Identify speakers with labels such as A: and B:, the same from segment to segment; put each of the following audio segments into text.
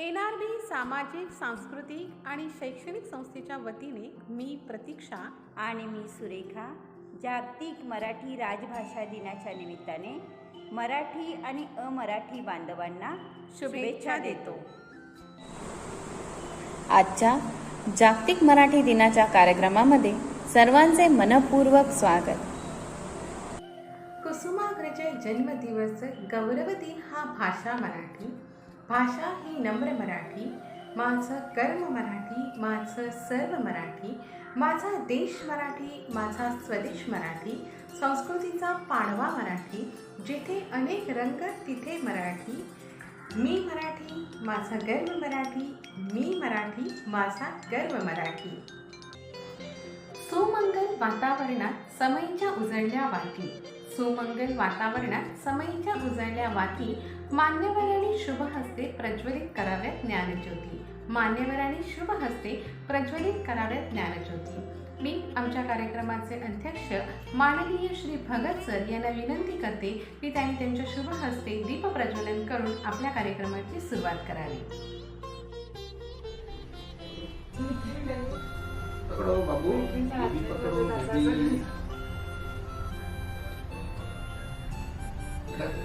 A: NRB सामाजिक, सांस्कृतिक आणि शैक्षणिक संस्थेच्या वतीने मी प्रतीक्षा
B: आणि मी सुरेखा जागतिक मराठी राजभाषा दिनाच्या निमित्ताने मराठी आणि अमराठी बांधवांना शुभेच्छा देतो।
C: आजच्या जागतिक मराठी दिनाच्या कार्यक्रमामध्ये सर्वांचे मनपूर्वक स्वागत।
A: कुसुमाग्रज जन्मदिवस गौरव दिन हा भाषा मराठी, भाषा ही नम्र मराठी, माझं कर्म मराठी, माझं सर्व मराठी, माझा देश मराठी, माझा स्वदेश मराठी, संस्कृतीचा पाडवा मराठी, जिथे अनेक रंग तिथे मराठी, मी मराठी, माझा गर्व मराठी, मी मराठी, माझा गर्व मराठी। सुमंगल वातावरणात समईच्या उजळल्या वाती, सुमंगल वातावरणात समईच्या उजळल्या वाती, मान्यवरांनी शुभ हस्ते प्रज्वलित कराव्यात ज्ञानज्योती, मान्यवरांनी शुभ हस्ते प्रज्वलित कराव्यात ज्ञानज्योती। मी आमच्या कार्यक्रमाचे अध्यक्ष माननीय श्री भगत सर यांना विनंती करते की त्यांनी त्यांच्या शुभ हस्ते दीप प्रज्वलन करून आपल्या कार्यक्रमाची सुरुवात करावी।
D: पकड़ो बाबू, पकड़ो बेबी।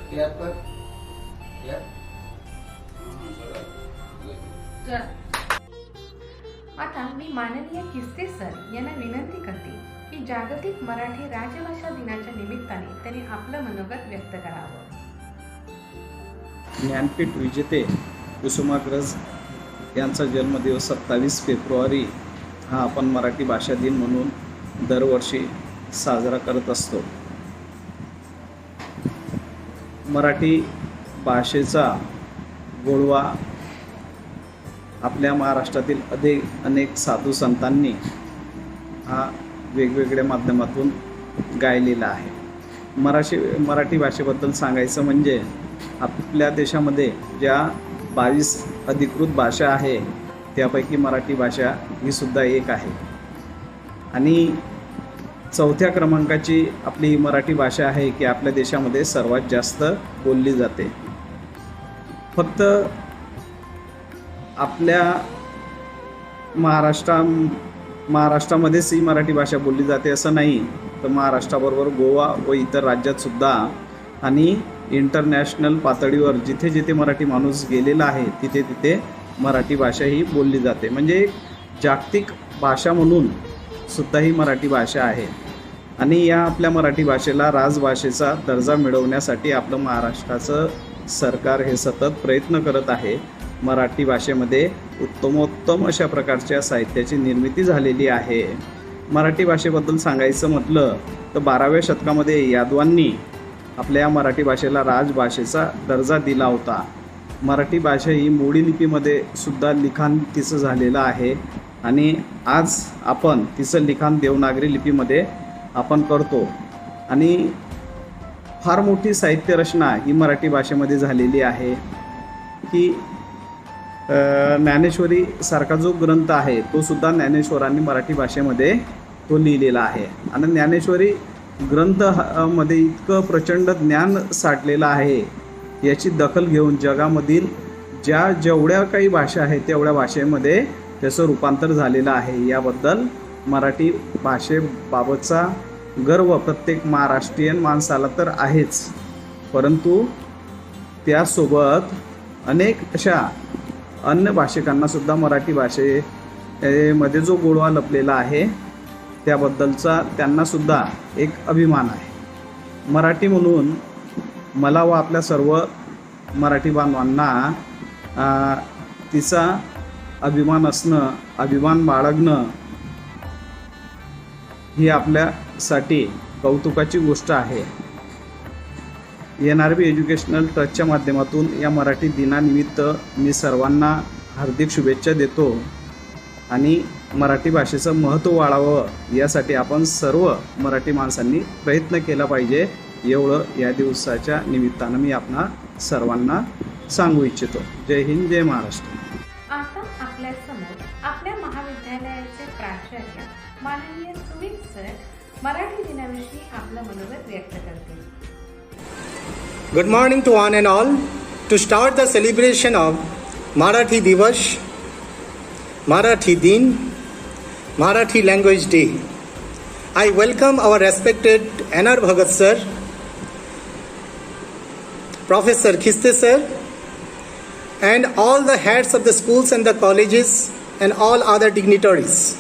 D: क्या पर क्या
A: आता मी माननीय किस्ते सर यांना विनंती करते की जागतिक मराठी राजभाषा दिनाच्या निमित्ताने त्यांनी आपलं मनोगत व्यक्त करावं।
E: ज्ञानपीठ विजेते कुसुमाग्रज यांचा जन्मदिवस 27 फेब्रुवारी हा आपण मराठी भाषा दिन म्हणून दरवर्षी साजरा करत असतो। मराठी भाषेचा गोडवा आपल्या महाराष्ट्रातील अनेक साधू संतांनी हा वेगवेगळ्या माध्यमातून गायलेला आहे। मराठी भाषेबद्दल सांगायचं म्हणजे आपल्या देशामध्ये ज्या 22 अधिकृत भाषा आहे त्यापैकी मराठी भाषा ही सुद्धा एक आहे आणि 4थ्या क्रमांकाची आपली ही मराठी भाषा आहे की आपल्या देशामध्ये सर्वात जास्त बोलली जाते। फक्त आपल्या महाराष्ट्रामध्येच ही मराठी भाषा बोलली जाते असं नाही, तर महाराष्ट्राबरोबर गोवा व इतर राज्यात सुद्धा आणि इंटरनॅशनल पातळीवर जिथे जिथे मराठी माणूस गेलेला आहे तिथे तिथे मराठी भाषा ही बोलली जाते। म्हणजे जागतिक भाषा म्हणून सुद्धा ही मराठी भाषा आहे आणि या आपल्या मराठी भाषेला राजभाषेचा दर्जा मिळवण्यासाठी आपलं महाराष्ट्राचं सरकार हे सतत प्रयत्न करत आहे। मराठी भाषेमध्ये उत्तमोत्तम अशा प्रकारच्या साहित्याची निर्मिती झालेली आहे। मराठी भाषेबद्दल सांगायचं म्हटलं तर 12व्या शतकामध्ये यादवांनी आपल्या मराठी भाषेला राजभाषेचा दर्जा दिला होता। मराठी भाषा ही मोडी लिपीमध्ये सुद्धा लिखाण तिचं झालेलं आहे आणि आज आपण तिचं लिखाण देवनागरी लिपीमध्ये आपण करतो आणि फार मोठी साहित्य रचना ही मराठी भाषेमध्ये झालेली आहे की ज्ञानेश्वरी सारखा जो ग्रंथ आहे तो सुद्धा ज्ञानेश्वरांनी मराठी भाषेमध्ये तो लिहिलेला आहे आणि ज्ञानेश्वरी ग्रंथ मध्ये इतकं प्रचंड ज्ञान साठलेलं आहे याची दखल घेऊन जगामधील जेवढ्या काही भाषा आहेत तेवढ्या भाषेमध्ये त्याचं रूपांतर झालेलं आहे। याबद्दल मराठी भाषेबाबतचा गर्व प्रत्येक महाराष्ट्रीयन माणसाला तर आहेच, परंतु त्यासोबत अनेक अशा अन्य भाषिकांना सुद्धा मराठी भाषेमध्ये जो गोडवा लपलेला आहे त्याबद्दलचा त्यांनासुद्धा एक अभिमान आहे। मराठी म्हणून मला व आपल्या सर्व मराठी बांधवांना तिचा अभिमान असणं, अभिमान बाळगणं ही आपल्यासाठी कौतुकाची गोष्ट आहे। NRB एज्युकेशनल ट्रस्टच्या माध्यमातून या मराठी दिनानिमित्त मी सर्वांना हार्दिक शुभेच्छा देतो आणि मराठी भाषेचं महत्त्व वाढावं यासाठी आपण सर्व मराठी माणसांनी प्रयत्न केला पाहिजे एवढं या दिवसाच्या निमित्तानं मी आपणा सर्वांना सांगू इच्छितो। जय हिंद, जय महाराष्ट्र।
A: आता आपल्या समोर आपल्या महाविद्यालयाचे प्राचार्य माननीय सुमित सर मराठी दिनाविषयी आपलं मनोगत व्यक्त करतील।
F: Good morning to one and all. To start the celebration of Marathi Divash, Marathi Din, Marathi Language Day. I welcome our respected N.R. Bhagat sir, Professor Khiste sir, and all the heads of the schools and the colleges and all other dignitaries.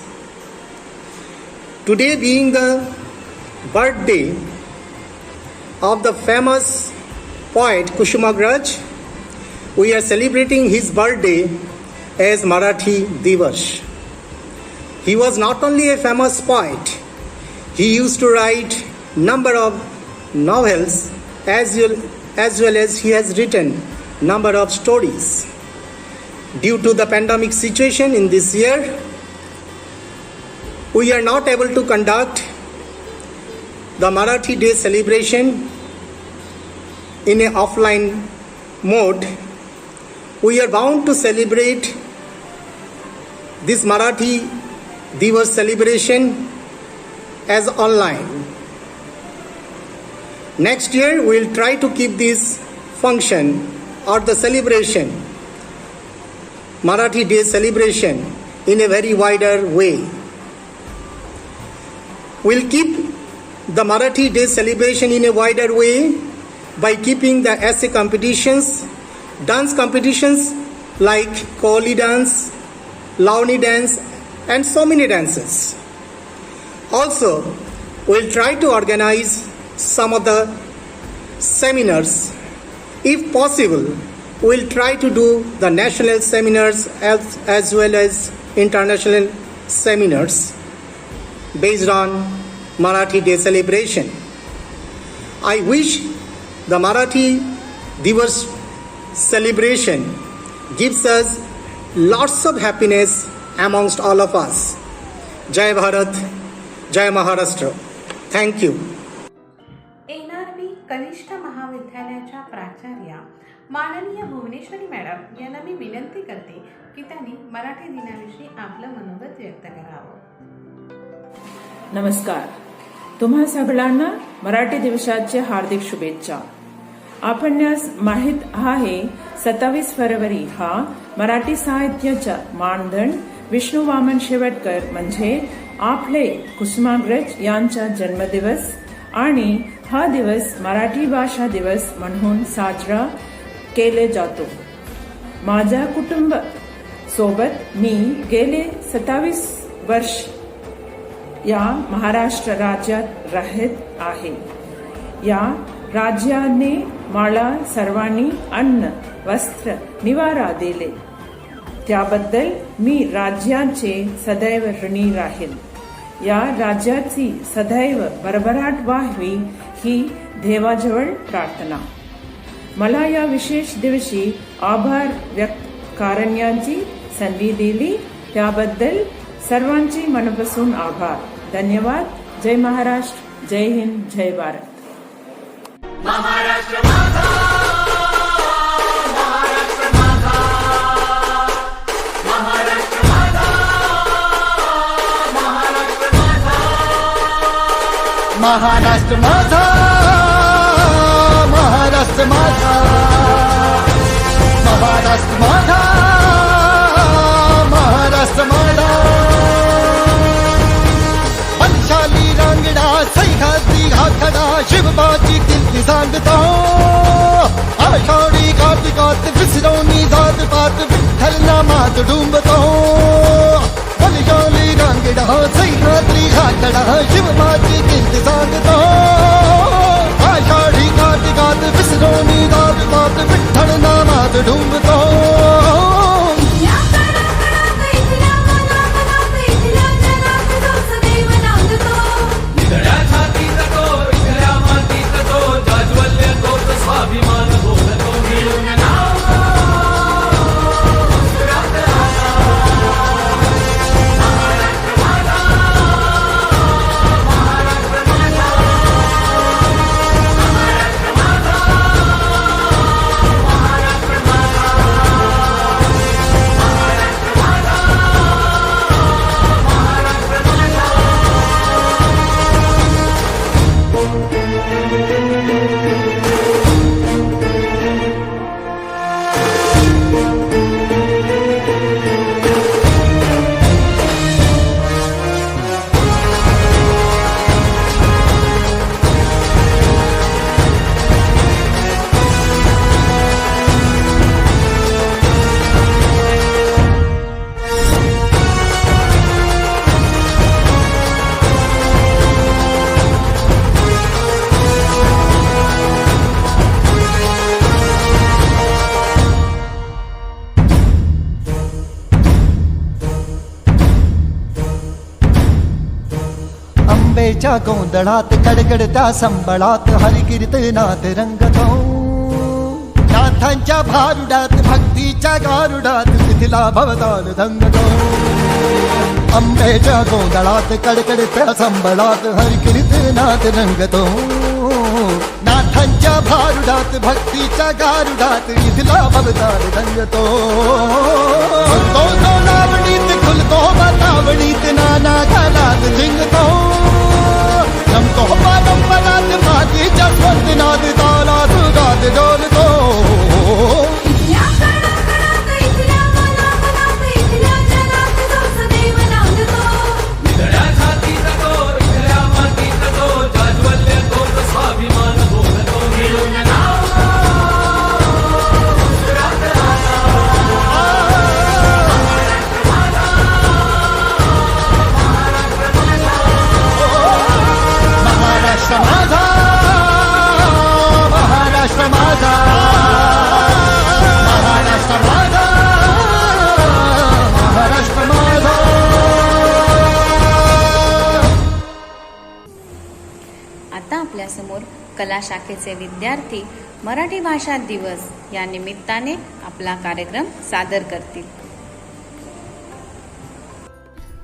F: Today being the birthday of the famous poet Kushumagraj, we are celebrating his birthday as Marathi Divash. He was not only a famous poet, he used to write number of novels as well as he has written number of stories. Due to the pandemic situation in this year, we are not able to conduct the Marathi Day celebration in an offline mode. We are bound to celebrate this Marathi Diwas celebration as online. Next year, we will try to keep this function or the celebration, Marathi Day celebration, in a very wider way. We will keep the Marathi Day celebration in a wider way by keeping the essay competitions, dance competitions like Kohli dance, Lavani dance, and so many dances. Also, we will try to organize some of the seminars. If possible, we will try to do the national seminars as well as international seminars based on Marathi Day celebration. I wish the Marathi Diwas celebration gives us lots of happiness amongst all of us. Jai Bharat, Jai Maharashtra. Thank you.
A: NRV कनिष्ठ महाविद्यालयाच्या प्राचार्या माननीय Bhuvaneshwari madam यांना मी विनंती करते की त्यांनी मराठी दिनाविषयी आपलं मनोगत व्यक्त करावं.
G: नमस्कार. तुम्हा सगळ्यांना मराठी दिवसाच्या हार्दिक शुभेच्छा. आपणास माहीत आहे 27 फरवरी हा मराठी साहित्याचा मानधन विष्णू वामन शेवटकर म्हणजे आपले कुसुमाग्रज यांचा जन्मदिवस आणि हा दिवस मराठी भाषा दिवस म्हणून साजरा केले जातो. माझ्या कुटुंब सोबत मी गेले 27 वर्ष या महाराष्ट्र राज्यात राहत आहे. या राज्याने मला सर्वांनी अन्न, वस्त्र, निवारा दिले. त्याबद्दल मी राज्याचे सदैव ऋणी राहील. या राज्याची सदैव भरभराट व्हावी ही देवाजवळ प्रार्थना. मला या विशेष दिवशी आभार व्यक्त करण्याची संधी दिली त्याबद्दल सर्वांची मनापासून आभार. धन्यवाद. जय महाराष्ट्र, जय हिंद, जय भारत.
H: महाराष्ट्र माझा, महाराष्ट्र माझा, महाराष्ट्र माझा, महाराष्ट्र माझा, महाराष्ट्र माझा, महाराष्ट्र माझा, महाराष्ट्र माझा, महाराष्ट्र माझा. वंशाली रांगडा सह्याद्री घाटडा शिवबाची कीर्ती सांगतो. आषाढी कार्तिकात विसरवणी जात पात विठ्ठल नामात डुंबतो. वंशाली रांगडा सह्याद्री घाटडा शिवबाची कीर्ती सांगतो. आषाढी कार्तिकात विसरवणी जात पात विठ्ठल नामात डुंबतो. स्वाभिमान बोलतो मिळून नाव महाराष्ट्र माझा, महाराष्ट्र माझा, महाराष्ट्र माझा, महाराष्ट्र माझा. अंबेच्या गोंधळात कडकडत्या संबळात हरिकीर्तनात रंगतो नाथांच्या भारुडात भक्तीच्या गारुडात मिथिला भवताल रंगतो अंबेच्या गोंधळात कडकडत्या संबळात हरिकीर्तनात रंगतो नाथांच्या भारुडात भक्तीच्या गारुडात मिथिला भवताल रंगतो तो लावणीत खुलतो बतावणीत नाना गालात झिंगतो रमतो परंपरात मातीच्या स्वर्गनाद ताला सुगात डोलतो महाराष्ट्र माझा महाराष्ट्र माझा महाराष्ट्र माझा महाराष्ट्र माझा.
C: आता आपल्यासमोर कला शाखेचे विद्यार्थी मराठी भाषा दिवस या निमित्ताने आपला कार्यक्रम सादर करतील.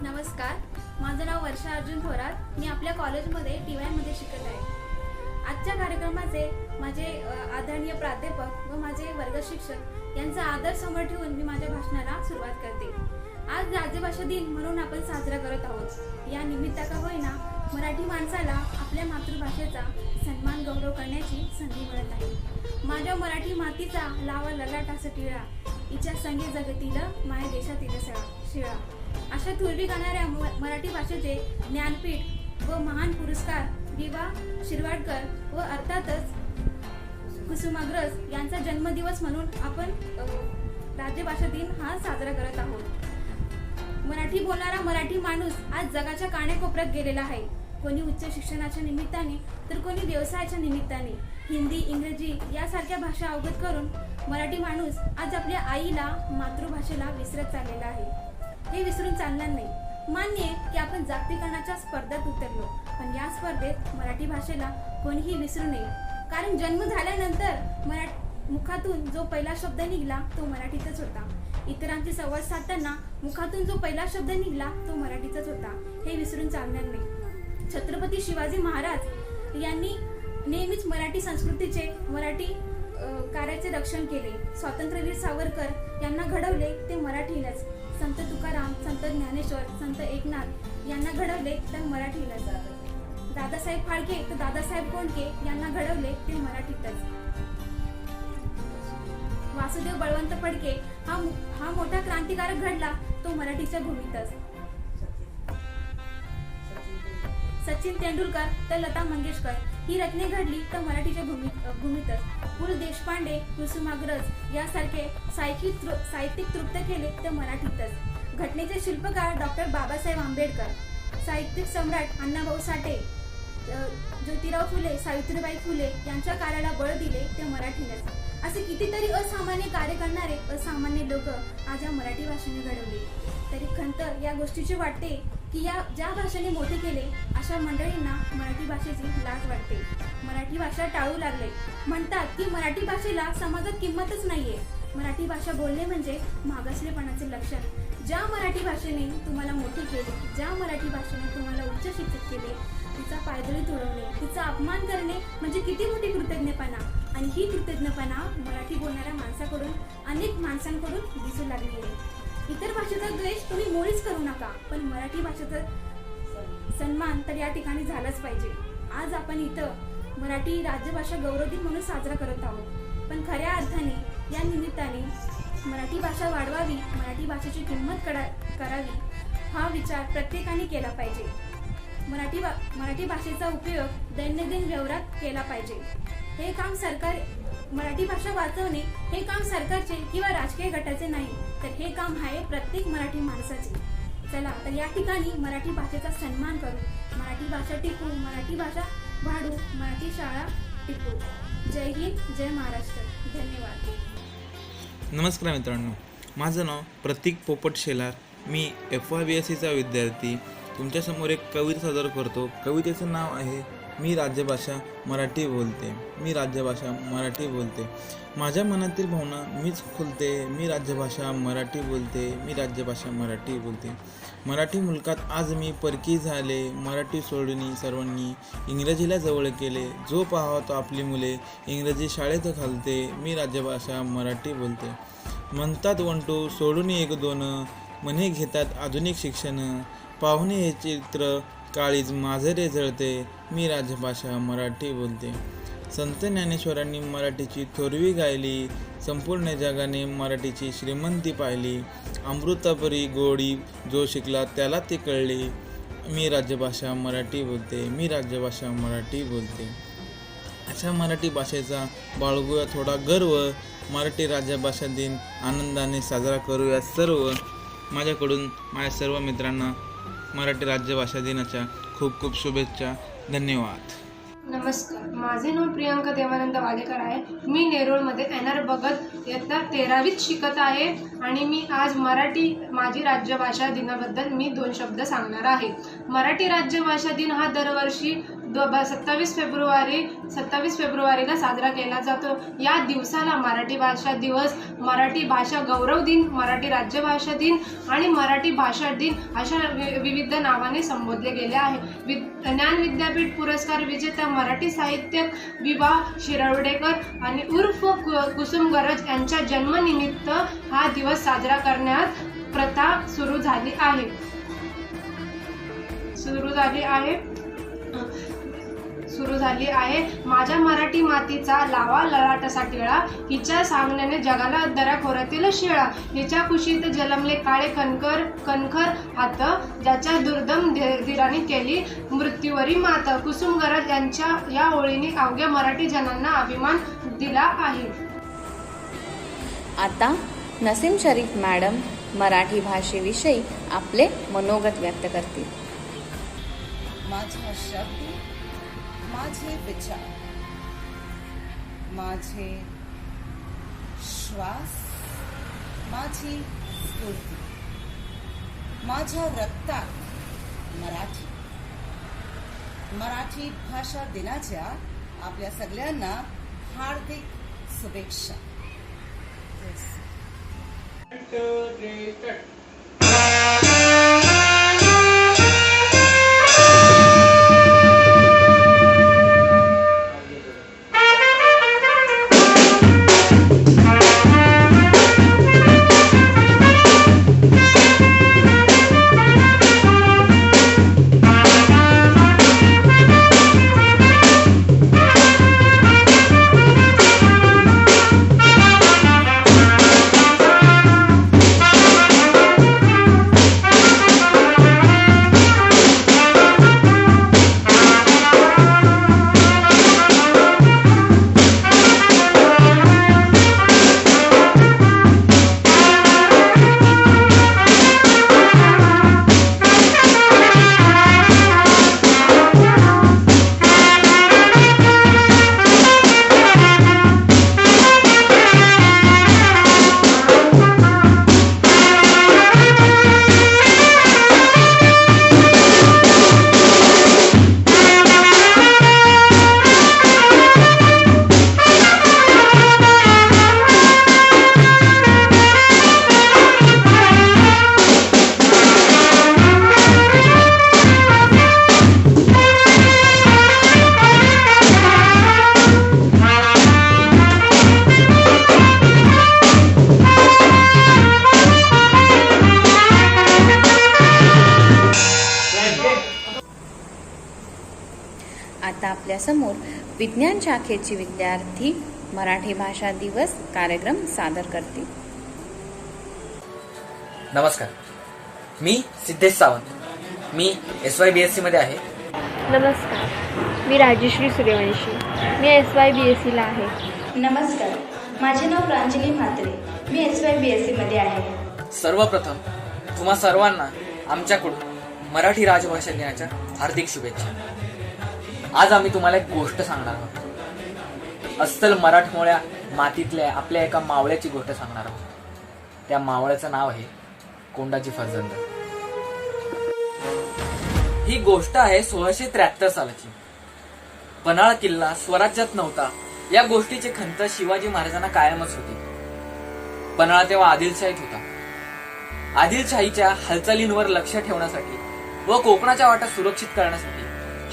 I: नमस्कार, माझं नाव वर्षा अर्जुन थोरात. मी आपल्या कॉलेजमध्ये टीवायमध्ये शिकत आहे. आजच्या कार्यक्रमाचे माझे आदरणीय प्राध्यापक व माझे वर्ग शिक्षक यांचा आदर समोर ठेवून मी माझ्या भाषणाला सुरुवात करते. आज राज्यभाषा दिन म्हणून आपण साजरा करत आहोत. या निमित्त का होईना मराठी माणसाला आपल्या मातृभाषेचा सन्मान गौरव करण्याची संधी मिळत आहे. माझ्या मराठी मातीचा लावा ललाटास टिळा, हिच्या संगे जगतील माया देशातील शिळा. अशा थोरवी गाणाऱ्या मराठी भाषेचे ज्ञानपीठ व महान पुरस्कार विवा शिरवाडकर व अर्थातच कुसुमाग्रज यांचा जन्मदिवस म्हणून आपण राज्यभाषा दिन हा साजरा करत आहोत. मराठी बोलणारा मराठी माणूस आज जगाच्या कानाकोपऱ्यात गेलेला आहे. कोणी उच्च शिक्षणाच्या निमित्ताने तर कोणी व्यवसायाच्या निमित्ताने हिंदी इंग्रजी यासारख्या भाषा अवगत करून मराठी माणूस आज आपल्या आईला मातृभाषेला विसरत चाललेला आहे. हे विसरून चालणार नाही. मान्य आहे की आपण जागतिकरणाच्या स्पर्धेत उतरलो, पण या स्पर्धेत मराठी भाषेला कोणीही विसरू नये. कारण जन्म झाल्यानंतर मुखातून जो पहिला शब्द निघाला तो मराठीतच होता. इतरांशी संवाद साधताना मुखातून जो पहिला शब्द निघाला तो मराठीतच होता. हे विसरून चालणार नाही. छत्रपती शिवाजी महाराज यांनी नेहमीच मराठी संस्कृतीचे मराठी कार्याचे रक्षण केले. स्वातंत्र्यवीर सावरकर यांना घडवले ते मराठीलाच. संत तुकाराम, संत ज्ञानेश्वर, संत एकनाथ यांना घडवले तर मराठीलाच. दादासाहेब फाळके तर दादासाहेब कोंडके यांना घडवले ते मराठीतच. वासुदेव बळवंत फडके हा मोठा क्रांतिकारक घडला तो मराठीच्या भूमीतच. सचिन तेंडुलकर तर लता मंगेशकर ही रत्ने घडली तर मराठीच्या भूमीतच. पु ल देशपांडे, कुसुमाग्रज यासारखे साहित्यिक तृप्त केले तर मराठीतच. घटनेचे शिल्पकार डॉक्टर बाबासाहेब आंबेडकर, साहित्यिक सम्राट अण्णाभाऊ साठे, ज्योतिराव फुले, सावित्रीबाई फुले यांच्या कार्याला बळ दिले ते मराठीनेच. असे कितीतरी असामान्य कार्य करणारे असामान्य लोक आज या मराठी भाषेने घडवले. तरी खंत या गोष्टीची वाटते की ज्या भाषेने मोठे केले अशा मंडळींना मराठी भाषेची लाज वाटते. मराठी भाषा टाळू लागले. म्हणतात की मराठी भाषेला समाजात किंमतच नाहीये. मराठी भाषा बोलणे म्हणजे मागासलेपणाचे लक्षण. ज्या मराठी भाषेने तुम्हाला मोठे केले, ज्या मराठी भाषेने तुम्हाला उच्च शिक्षित केले, तिचा पायदळी तुडवणे, तिचा अपमान करणे म्हणजे किती मोठी कृतज्ञपणा. आणि ही कृतज्ञपणा मराठी बोलणाऱ्या माणसाकडून, अनेक माणसांकडून दिसू लागली आहे. इतर भाषेचा द्वेष तुम्ही मुळीच करू नका, पण मराठी भाषेचा सन्मान तर या ठिकाणी झालाच पाहिजे. आज आपण इथं मराठी राज्यभाषा गौरव दिन म्हणून साजरा करत आहोत, पण खऱ्या अर्थाने या निमित्ताने मराठी भाषा वाढवावी, मराठी भाषेची किंमत करावी हा विचार प्रत्येकाने केला पाहिजे. मराठी भाषेचा उपयोग दैनंदिन व्यवहारात केला पाहिजे. हे काम मराठी भाषा वाचवणे हे काम सरकारचे किंवा राजकीय गटाचे नाही, तर हे काम आहे प्रत्येक मराठी माणसाचे. चला तर या ठिकाणी मराठी भाषेचा सन्मान करू, मराठी भाषा टिकवू, मराठी भाषा वाढू, मराठी शाळा टिकवू. जय हिंद, जय महाराष्ट्र. धन्यवाद.
J: नमस्कार मित्रांनो, माझं नाव प्रतीक पोपट शेलार. मी FYBSCचा विद्यार्थी. तुमच्यासमोर एक कविता सादर करतो. कवितेचं नाव आहे मी राज्यभाषा मराठी बोलते. मी राज्यभाषा मराठी बोलते. माझ्या मनातील भावना मीच खुलते. मी राज्यभाषा मराठी बोलते. मी राज्यभाषा मराठी बोलते. मराठी मुलकात आज मी परकी झाले. मराठी सोडून सर्वांनी इंग्रजीला जवळ केले. जो पाहतो आपली मुले इंग्रजी शाळेत घालते. मी राज्यभाषा मराठी बोलते. म्हणतात वंटू सोडून एक दोन, म्हणे घेतात आधुनिक शिक्षण. पाहुणे हे चित्र काळीज माझे रे जळते. मी राज्यभाषा मराठी बोलते. संत ज्ञानेश्वरांनी मराठीची थोरवी गायली. संपूर्ण जगाने मराठीची श्रीमंती पाहिली. अमृतापरी गोडी जो शिकला त्याला ती कळली. मी राज्यभाषा मराठी बोलते. मी राज्यभाषा मराठी बोलते. अशा मराठी भाषेचा बाळगूया थोडा गर्व. मराठी राज्यभाषा दिन आनंदाने साजरा करूया सर्व. माझ्याकडून माझ्या सर्व मित्रांना मराठी राज्यभाषा दिनाच्या खूप खूप शुभेच्छा. धन्यवाद.
K: नमस्कार, माझे नाव प्रियांका देवानंद वालेकर आहे. मी नेरूळमध्ये NR बघत इयत्ता 13वीत शिकत आहे आणि मी आज मराठी माझी राज्यभाषा दिनाबद्दल मी 2 शब्द सांगणार आहे. मराठी राज्यभाषा दिन हा दरवर्षी 27 फेब्रुवारीला साजरा केला जातो. या दिवसाला मराठी भाषा दिवस, मराठी भाषा गौरव दिन, मराठी राज्यभाषा दिन आणि मराठी भाषा दिन अशा विविध नावाने संबोधले गेले आहे. ज्ञान विद्यापीठ पुरस्कार विजेता मराठी साहित्यक विभा शिरवडेकर आणि उर्फ कुसुम गरज यांच्या जन्मनिमित्त हा दिवस साजरा करण्यात प्रथा सुरू झाली आहे. माझ्या मराठी मातीचा लावा ललाटाचा टिळा, हिच्या सांगण्याने जगाला दऱ्याखोऱ्यातील शिळा. हिच्या कुशीत जलमले काळे कणखर हात, ज्याच्या दुर्दम धीराने केली मृत्यूवरी मात. कुसुम गरज यांच्या या ओळीने अवघ्या मराठी जनांना अभिमान दिला आहे.
C: आता नसीम शरीफ मॅडम मराठी भाषेविषयी आपले मनोगत व्यक्त करतील.
L: माझा शब्द, माझे विचार, माझे श्वास, माझी स्फूर्ती, माझ्या रक्तात मराठी भाषा दिनाच्या आपल्या सगळ्यांना हार्दिक शुभेच्छा.
C: आता आपल्यासमोर विज्ञान शाखेचे विद्यार्थी मराठी भाषा दिवस कार्यक्रम सादर करतील.
M: नमस्कार, मी सिद्धेश सावंत. मी SYBSC मध्ये आहे.
N: नमस्कार, मी राजश्री सूर्यवंशी. मी SYBSC ला आहे.
O: नमस्कार, माझे नाव प्रांजली म्हात्रे. मी SYBSC मध्ये आहे.
M: सर्वप्रथम तुम्हा सर्वांना आमच्याकडून मराठी राजभाषा दिनाच्या हार्दिक शुभेच्छा. आज आम्ही तुम्हाला एक गोष्ट सांगणार आहोत. अस्सल मराठमोळ्या मातीतल्या आपल्या एका मावळ्याची गोष्ट सांगणार आहोत. त्या मावळ्याचं नाव आहे कोंडाची फरजंद. ही गोष्ट आहे 1673 सालाची. पन्हाळा किल्ला स्वराज्यात नव्हता या गोष्टीची खंत शिवाजी महाराजांना कायमच होती. पन्हाळा तेव्हा आदिलशाहीत होता. आदिलशाहीच्या हालचालींवर लक्ष ठेवण्यासाठी व कोकणाच्या वाटा सुरक्षित करण्यासाठी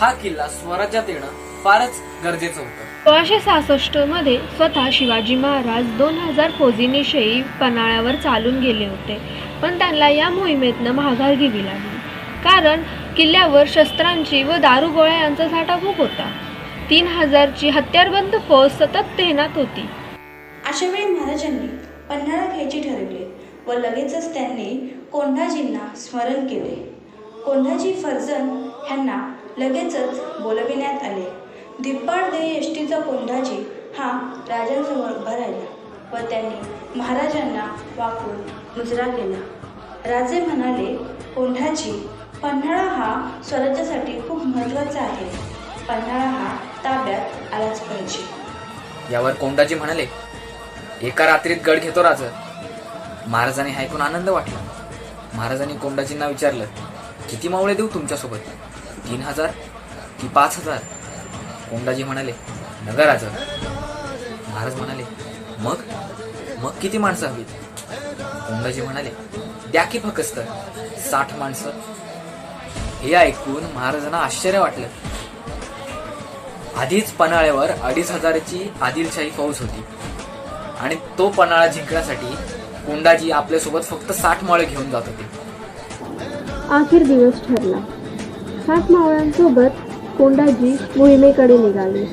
M: हा किल्ला स्वराज्यात येणं फारच गरजेचं होतं.
N: 1666 मध्ये स्वतः शिवाजी महाराज 2000 फौजींविषयी पन्हाळ्यावर चालून गेले होते, पण त्यांना या मोहिमेतनं माघार घ्यावी लागली, कारण किल्ल्यावर शस्त्रांची व दारुगोळ्या यांचा साठा खूप होता. 3000ची हत्यारबंद फौज सतत तैनात होती.
O: अशा वेळी महाराजांनी पन्हाळा घ्यायचे ठरवले व लगेचच त्यांनी कोंढाजींना स्मरण केले. कोंढाजी फर्जन ह्यांना लगेचच बोलविण्यात आले. धिप्पाड देय एसटीचा कोंढाजी हा राजांसमोर उभा राहिला व त्यांनी महाराजांना वाकून मुजरा केला. राजे म्हणाले, कोंढाजी, पन्हाळा हा स्वराज्यासाठी खूप महत्त्वाचा आहे. पन्हाळा हा ताब्यात आलाच पाहिजे.
M: यावर कोंढाजी म्हणाले, एका रात्रीत गड घेतो राजा. महाराजांनी ऐकून आनंद वाटला. महाराजांनी कोंढाजींना विचारलं, किती मावळे देऊ तुमच्यासोबत? 3000 की 5000? कोंढाजी म्हणाले, नगर राजा. महाराज म्हणाले, मग मग किती माणसं हवीत? कोंढाजी म्हणाले, द्या की फक्त 60 माणसं. हे ऐकून महाराजांना आश्चर्य वाटलं. आधीच पन्हाळ्यावर 2500ची आदिलशाही फौज होती आणि तो पन्हाळा जिंकण्यासाठी कोंढाजी आपल्यासोबत फक्त 60 मावळे घेऊन जात होते.
N: अखेर दिवस ठरला. 60 मावळ्यांसोबत कोंढाजी मोहिमेकडे निघाले.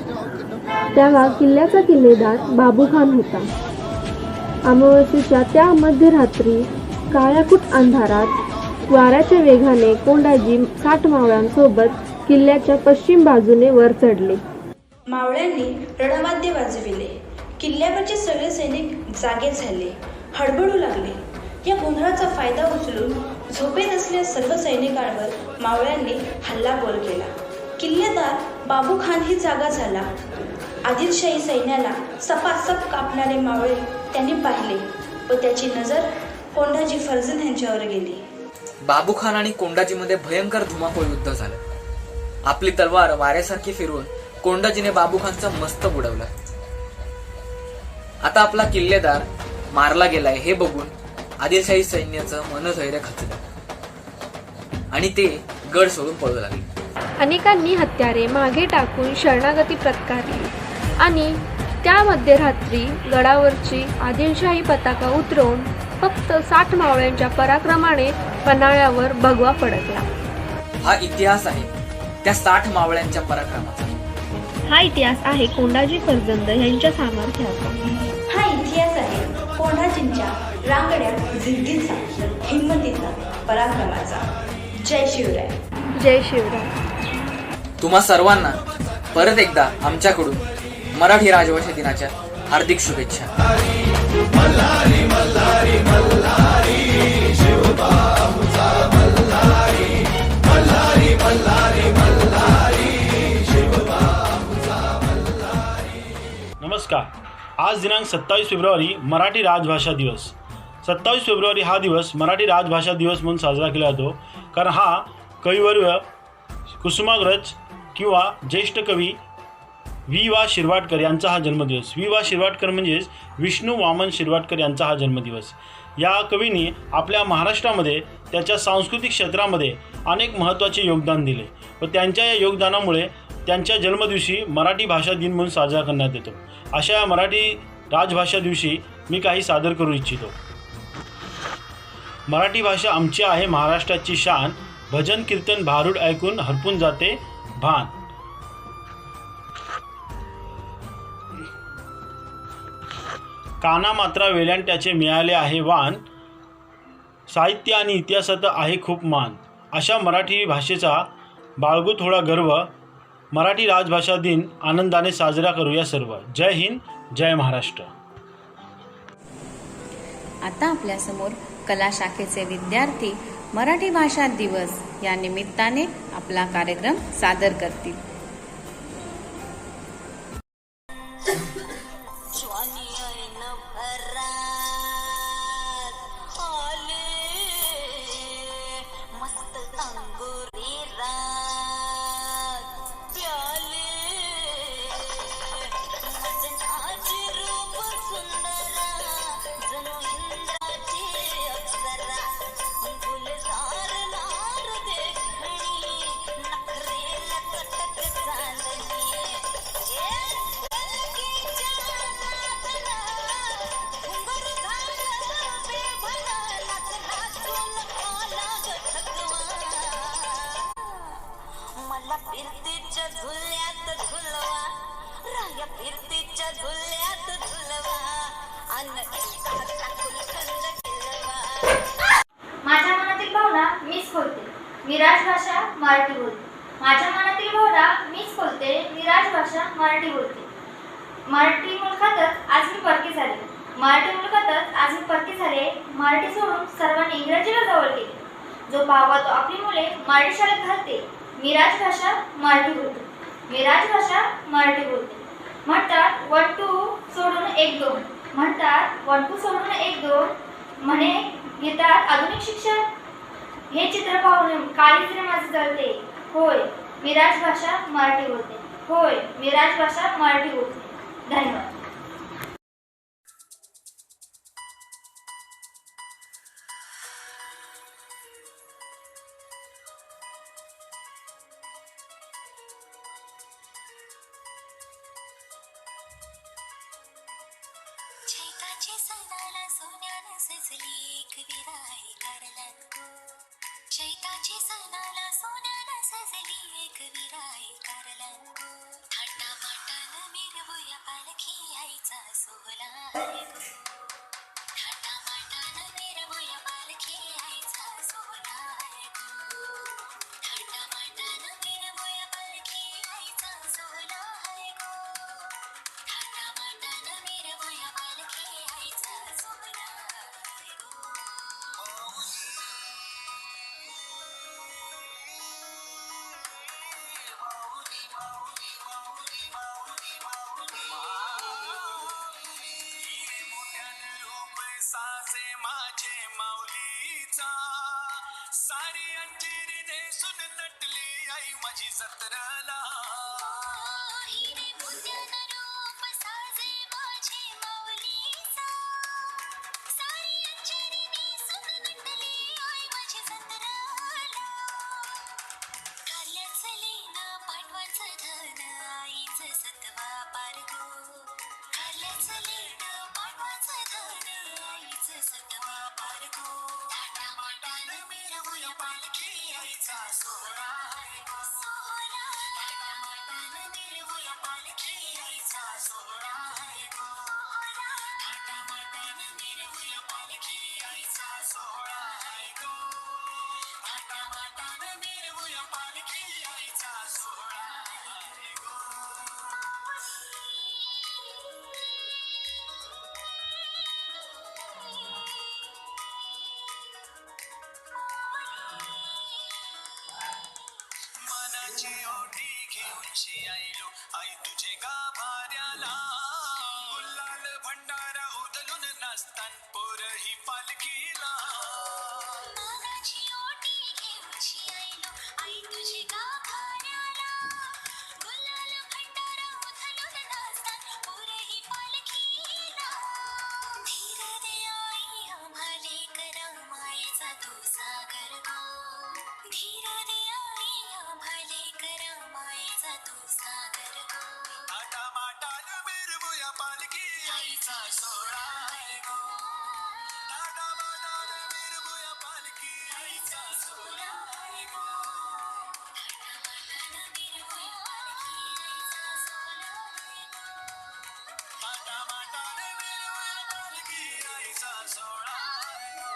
N: तेव्हा किल्ल्याचा किल्लेदार बाबूखान होता. अमावस्येच्या त्या मध्यरात्री काळ्याकुट अंधारात वाऱ्याच्या वेगाने कोंढाजी 60 मावळ्यांसोबत किल्ल्याच्या पश्चिम बाजूने वर चढले.
O: मावळ्यांनी रणवाद्य वाजविले. किल्ल्यावरचे सगळे सैनिक जागे झाले, हडबडू लागले. या गोंधळाचा फायदा उचलून झोपेत असलेल्या सर्व सैनिकांवर मावळ्यांनी हल्लाबोल केला. किल्लेदार बाबूखानही जागा झाला. आदिलशाही सैन्याला सपासप कापणारे मावळे त्यांनी पाहिले व त्याची नजर कोंढाजी फर्जन यांच्यावर गेली.
M: बाबूखान आणि कोंढाजीमध्ये भयंकर धुमाकूळ युद्ध झालं. आपली तलवार वाऱ्यासारखी फिरवून कोंढाजीने बाबूखानचा मस्तक उडवला. आता आपला किल्लेदार मारला गेलाय हे बघून आदिलशाही सैन्याचं मनधैर्य खचलं आणि ते गड सोडून पळू लागले.
N: अनेकांनी हत्यारे मागे टाकून शरणागती पत्करली आणि त्या मध्यरात्री गडावरची आदिलशाही पताका उतरवून फक्त 60 मावळ्यांच्या पराक्रमाने पन्हाळ्यावर भगवा फडकला.
M: हा इतिहास आहे त्या 60 मावळ्यांच्या पराक्रमाचा.
N: हा इतिहास आहे कोंढाजी फर्जंद यांच्या सामर्थ्याचा.
O: हा इतिहास आहे कोंढाजींच्या रांगड्या जिद्दीचा, हिंमतीचा, पराक्रमाचा. जय शिवराय.
N: जय शिवराय.
M: तुम्हा सर्वांना परत एकदा आमच्याकडून मराठी राजभाषा दिनाच्या हार्दिक शुभेच्छा. मल्हारी मल्हारी मल्हारी शिवबाहुचा मल्हारी. मल्हारी मल्हारी मल्हारी शिवबाहुचा मल्हारी.
P: नमस्कार. आज दिनांक 27 फेब्रुवारी मराठी राजभाषा दिवस. 27 फेब्रुवारी हा दिवस मराठी राजभाषा दिवस म्हणून साजरा केला जातो, कारण हा कविवर्य कुसुमाग्रज किंवा ज्येष्ठ कवी वि वा शिरवाडकर यांचा हा जन्मदिवस. वि वा शिरवाडकर म्हणजेच विष्णू वामन शिरवाडकर यांचा हा जन्मदिवस. या कवींनी आपल्या महाराष्ट्रामध्ये त्याच्या सांस्कृतिक क्षेत्रामध्ये अनेक महत्त्वाचे योगदान दिले व त्यांच्या या योगदानामुळे त्यांच्या जन्मदिवशी मराठी भाषा दिन म्हणून साजरा करण्यात येतो. अशा या मराठी राजभाषा दिवशी मी काही सादर करू इच्छितो. मराठी भाषा आमची आहे महाराष्ट्राची शान, भजन कीर्तन भारूड ऐकून हरपून जाते भान. काना मात्रा वेलांट्याचे मिळाले आहे वान, साहित्य आणि इतिहासात आहे खूप मान. अशा मराठी भाषेचा बाळगू थोडा गर्व. मराठी राजभाषा दिन आनंदाने साजरा करूया सर्व. जय हिंद, जय महाराष्ट्र.
C: आता आपल्यासमोर कला शाखेचे विद्यार्थी मराठी भाषा दिवस या निमित्ताने आपला कार्यक्रम सादर करतील.
Q: मस्त अंगुरी फिरतीच्या झुल्यात झुलवा, राया फिरतीच्या झुल्यात झुलवा, अन्न इष्टाचा कुलखंड केलवा.
R: माझ्या मनातील भावना मीच खोलते, मी राजभाषा मराठी बोलते. माझ्या मनातील भावना मीच खोलते, मी राजभाषा मराठी बोलते. मराठी मुलखातच आज मी परकी झाले, मराठी मुलखातच आज मी परकी झाले. मराठी सोडून सर्वांनी इंग्रजीला जवळ केले. जो पाहावा तो आपली मुले मराठी शाळेत घालते. मी राजभाषा मराठी बोलते, मी राजभाषा मराठी बोलते. म्हणतात 1 2 सोडून 1 2, म्हणतात 1 2 सोडून 1 2 म्हणे घेतात आधुनिक शिक्षण. हे चित्र पाहून काळीजरे माझे जळते. होय मी राजभाषा मराठी बोलते, होय मी राजभाषा मराठी बोलते. धन्यवाद.
Q: चैताची सणाला सोन्यानं सजली एक विराई कारलात गो, चैताची सणाला सोन्यानं सजली एक विराई कारलात गो. थाटामाटानं मिरवूया पालखी आईचा सोहळा आहे गो, थाटामाटानं मिरवूया पालखी आईचा सोहळा आहे गो, थाटामाटानं मिरवूया पालखी आईचा सोहळा आहे गो, थाटामाटानं मिरवूया पालखी आईचा सोहळा आहे गो.
H: साजे माझे माऊलीचा, सारी अंजिरी नेसून नटली आई माझी जत्राला.
Q: हिरे मोत्यानं रूप साजे माझे माऊलीचा, सारी अंजिरी नेसून नटली आई माझी जत्राला. कारल्याचं लेणं पाटवाचं धन आईचं सतवा पार गो, कारल्याचं लेणं पाटवाचं धन आईचं सतवा पार गो. थाटामाटानं मिरवूया पालखी आईचा सोहळा आहे गो, सोहळा. थाटामाटानं मिरवूया पालखी आईचा सोहळा आहे गो, सोहळा. थाटामाटानं मिरवूया पालखी आईचा सोहळा आहे गो, थाटामाटानं मिरवूया पालखी आईचा सोहळा आहे गो. मनाची ओढी घेऊनशी आईलो आई तुझे गाभाऱ्याला, गुलाल भंडारा उधलून नाचतान पोरही पालखीला. मनाची ओटी घेऊनशी आईलो आई तुझी गाभाऱ्याला, गुलाल भंडारा उधलून नाचतात पोरही पालखीला. धीर दे आई आम्हाले करा मायेचा तू सागर गो, धीर दे आई आम्हाले करा मायेचा तू सागर गो.
H: थाटामाटानं मिरवूया पालखी आईचा सोहळा आहे गो, थाटामाटानं मिरवूया पालखी आईचा सोहळा आहे गो,
Q: थाटामाटानं मिरवूया पालखी आईचा सोहळा आहे गो,
H: थाटामाटानं मिरवूया पालखी आईचा सोहळा आहे गो.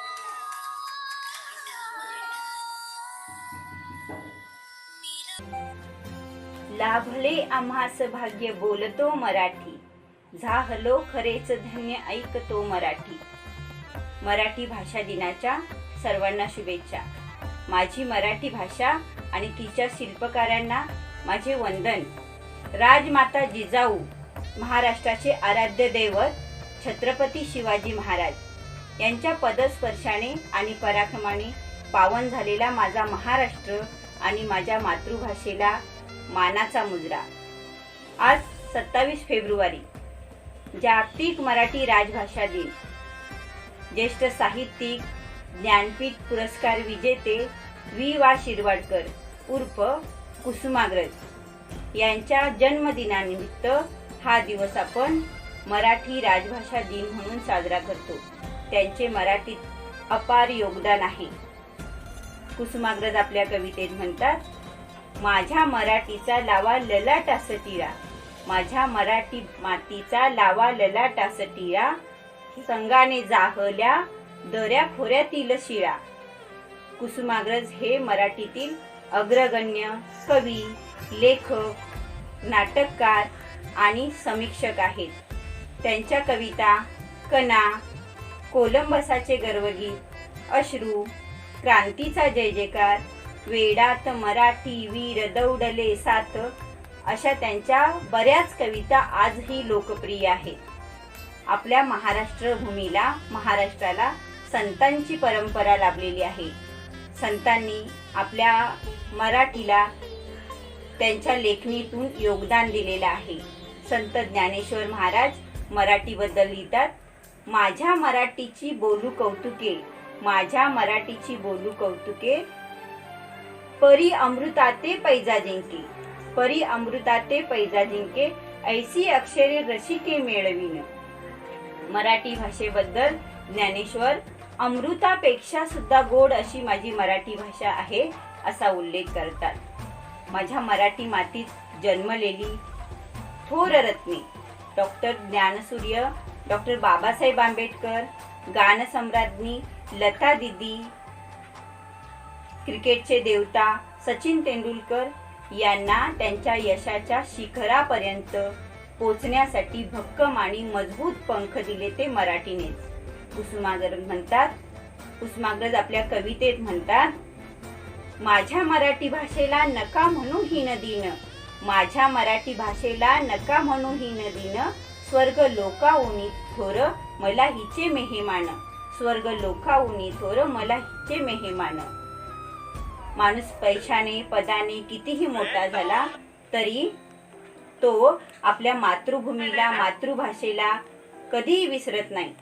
B: लाभले आम्हास भाग्य बोलतो मराठी, झाहलो खरेच धन्य ऐकतो मराठी. मराठी भाषा दिनाच्या सर्वांना शुभेच्छा. माझी मराठी भाषा आणि तिच्या शिल्पकारांना माझे वंदन. राजमाता जिजाऊ, महाराष्ट्राचे आराध्य दैवत छत्रपती शिवाजी महाराज यांच्या पदस्पर्शाने आणि पराक्रमाने पावन झालेला माझा महाराष्ट्र आणि माझ्या मातृभाषेला मानाचा मुजरा. आज 27 फेब्रुवारी जागतिक मराठी राजभाषा दिन. ज्येष्ठ साहित्यिक, ज्ञानपीठ पुरस्कार विजेते वा शिरवाडकर उर्फ कुसुमाग्रज यांच्या जन्मदिनानिमित्त हा दिवस आपण मराठी राजभाषा दिन म्हणून साजरा करतो. त्यांचे मराठीत अपार योगदान आहे. कुसुमाग्रज आपल्या कवितेत म्हणतात, माझ्या मराठीचा लावा ललाटास टिळा, माझ्या मराठी मातीचा लावा ललाटास टिळा, संगाने जाहल्या दऱ्या खोऱ्यातील शिळा. कुसुमाग्रज हे मराठीतील अग्रगण्य कवी, लेखक, नाटककार आणि समीक्षक आहेत. त्यांच्या कविता कणा, कोलंबसाचे गर्वगीत, अश्रू, क्रांतीचा जय जयकार, वेडात मराठी वीर दौडले साथ अशा त्यांच्या बऱ्याच कविता आजही लोकप्रिय आहेत. आपल्या महाराष्ट्र भूमीला, महाराष्ट्राला संतांची परंपरा लाभलेली आहे. संतांनी आपल्या मराठीला त्यांच्या लेखणीतून योगदान दिलेलं आहे. संत ज्ञानेश्वर महाराज मराठीबद्दल लिहितात, माझ्या मराठीची बोलू कौतुके, माझ्या मराठीची बोलू कौतुके, परी अमृताते पैजा जिंके, परी अमृताते पैजा जिंके, ऐसी अक्षरे रसिके मेळविन. मराठी भाषेबद्दल ज्ञानेश्वर अमृतापेक्षा सुद्धा गोड अशी माझी मराठी भाषा आहे असा उल्लेख करतात. माझ्या मराठी मातीत जन्मलेली थोर रत्ने डॉक्टर ज्ञानसूर्य, डॉक्टर बाबासाहेब आंबेडकर, गानसम्राज्ञी लता दीदी, क्रिकेटचे देवता सचिन तेंडुलकर यांना त्यांच्या यशाच्या शिखरापर्यंत पोचण्यासाठी भक्कम आणि मजबूत पंख दिले ते मराठीनेच. कुसुमाग्रज आपल्या कवितेत म्हणतात, माझ्या मराठी भाषेला नका म्हणू हीन दिन, माझ्या मराठी भाषेला नका म्हणू हीन दिन, स्वर्ग लोकाऊनी थोर मला हिचे मेहमान, स्वर्ग लोकाऊनी थोर मला हिचे मेहमान. माणूस पैशाने पदाने कितीही मोठा झाला तरी तो आपल्या मातृभूमीला, मातृभाषेला कधीही विसरत नाही.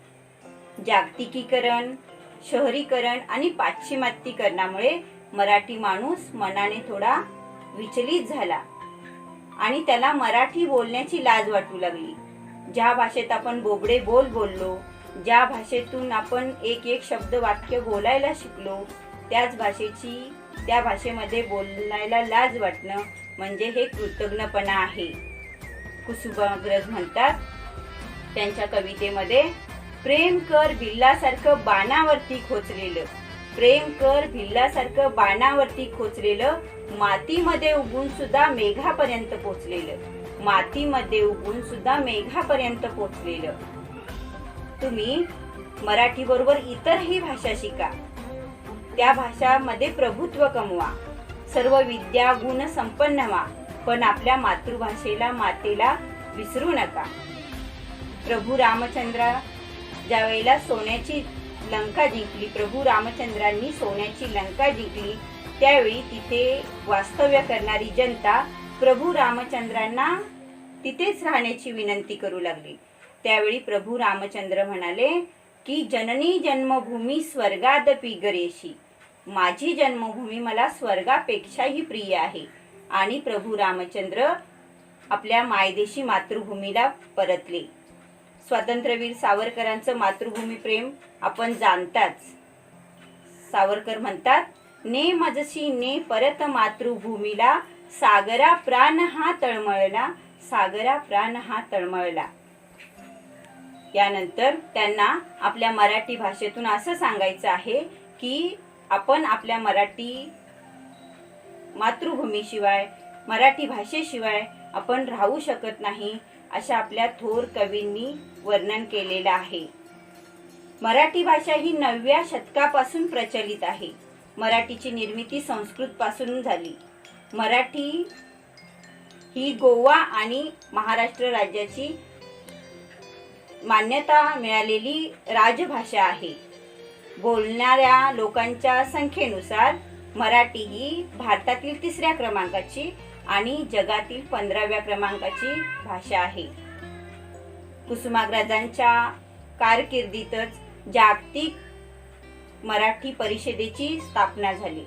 B: जागतिकीकरण, शहरीकरण आणि पाश्चिमात्यीकरणामुळे मराठी माणूस मनाने थोडा विचलित झाला आणि त्याला मराठी बोलण्याची लाज वाटू लागली. ज्या भाषेत आपण बोबडे बोललो, ज्या भाषेतून आपण एक एक शब्द वाक्य बोलायला शिकलो, त्या भाषेमध्ये बोलायला लाज वाटणं म्हणजे हे कृतज्ञपणा आहे. कुसुमाग्रज म्हणतात त्यांच्या कवितेमध्ये, प्रेम कर भिल्लासारखं बाणावरती खोचलेलं, प्रेम कर भिल्लासारखं बाणावरती खोचलेलं, मातीमध्ये उगून सुद्धा मेघापर्यंत पोचलेलं, मातीमध्ये उगून सुद्धा मेघापर्यंत पोचलेलं. तुम्ही मराठी बरोबर इतरही भाषा शिका, त्या भाषामध्ये प्रभुत्व कमवा, सर्व विद्या गुण संपन्न व्हा, पण आपल्या मातृभाषेला, मातेला विसरू नका. प्रभू रामचंद्र ज्यावेळेला सोन्याची लंका जिंकली, प्रभू रामचंद्रांनी सोन्याची लंका जिंकली, त्यावेळी तिथे वास्तव्य करणारी जनता प्रभू रामचंद्रांना तिथेच राहण्याची विनंती करू लागली. त्यावेळी प्रभू रामचंद्र म्हणाले की जननी जन्मभूमी स्वर्गादपि गरेशी, माझी जन्मभूमी मला स्वर्गापेक्षाही प्रिय आहे. आणि प्रभू रामचंद्र आपल्या मायदेशी मातृभूमीला परतले. स्वातंत्र्यवीर सावरकरांचं मातृभूमी प्रेम आपण जाणताच. सावरकर म्हणतात, ने मजसी ने परत मातृभूमीला, सागरा प्राण हा तळमळला, सागरा प्राण हा तळमळला. यानंतर त्यांना आपल्या मराठी भाषेतून असं सांगायचं आहे की आपण आपल्या मराठी मातृभूमीशिवाय, मराठी भाषेशिवाय आपण राहू शकत नाही, अशा आपल्या थोर कवींनी वर्णन केलेलं आहे. मराठी भाषा ही 9व्या शतकापासून प्रचलित आहे. मराठीची निर्मिती संस्कृत पासून झाली. मराठी ही गोवा आणि महाराष्ट्र राज्याची मान्यता मिळालेली राजभाषा आहे. बोलणाऱ्या लोकांच्या संख्येनुसार मराठी ही भारतातील 3ऱ्या क्रमांकाची आणि जगातील 15व्या क्रमांकाची भाषा आहे. कुसुमाग्रजांच्या कारकिर्दीतच जागतिक मराठी परिषदेची स्थापना झाली.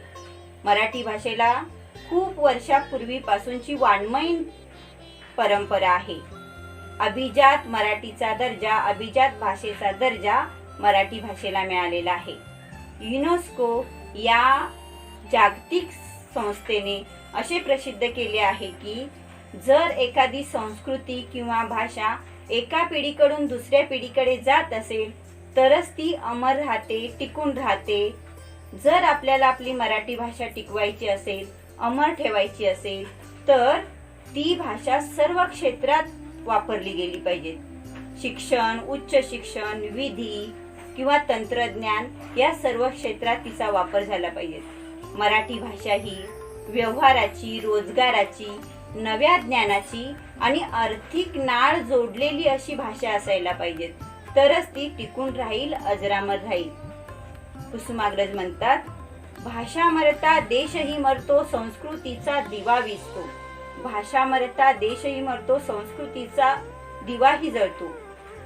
B: मराठी भाषेला खूप वर्षापूर्वीपासूनची वाङ्मयीन परंपरा आहे. अभिजात मराठीचा दर्जा, अभिजात भाषेचा दर्जा मराठी भाषेला मिळालेला आहे. युनेस्को या जागतिक संस्थेने असे प्रसिद्ध केले आहे की जर एखादी संस्कृती किंवा भाषा एका पिढीकडून दुसऱ्या पिढीकडे जात असेल तरच ती अमर राहते, टिकून राहते. जर आपल्याला आपली मराठी भाषा टिकवायची असेल, अमर ठेवायची असेल तर ती भाषा सर्व क्षेत्रात वापरली गेली पाहिजे. शिक्षण, उच्च शिक्षण, विधी किंवा तंत्रज्ञान या सर्व क्षेत्रात तिचा वापर झाला पाहिजे. मराठी भाषा ही व्यवहाराची, रोजगाराची, नव्या ज्ञानाची आणि आर्थिक नाळ जोडलेली अशी भाषा असायला पाहिजे, तरच ती टिकून राहील, अजरामर राहील. कुसुमाग्रज म्हणतात, भाषा मरता देशही मरतो, संस्कृतीचा दिवा विझतो. भाषा मरता देशही मरतो, संस्कृतीचा दिवाही जळतो.